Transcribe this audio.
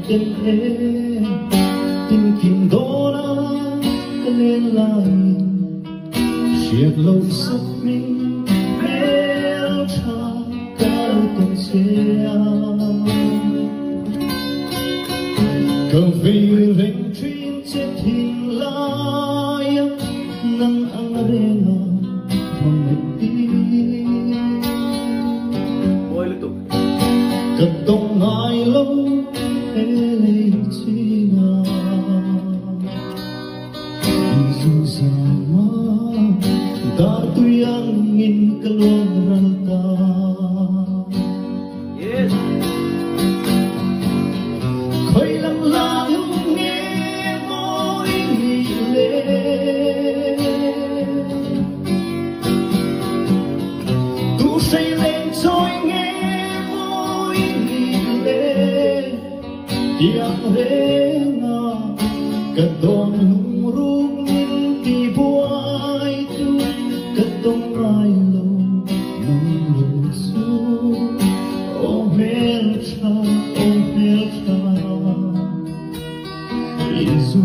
tên thế tình kim đó đã lên lại siết lâu sức mình mel cha cao từng xe cầu về rèn chuyên chết thình lai nắng ang arena mamati ôi liên tục cất tông ai lâu ele china dù sama ta tu yang ngin keluar ranta yes khơi lặng lặng nghe môi lệ tu say lên trôi nghe môi lệ tiếng rena kadon hurung ti buai tu kadon ai lo nang lo su oh mel cha Isu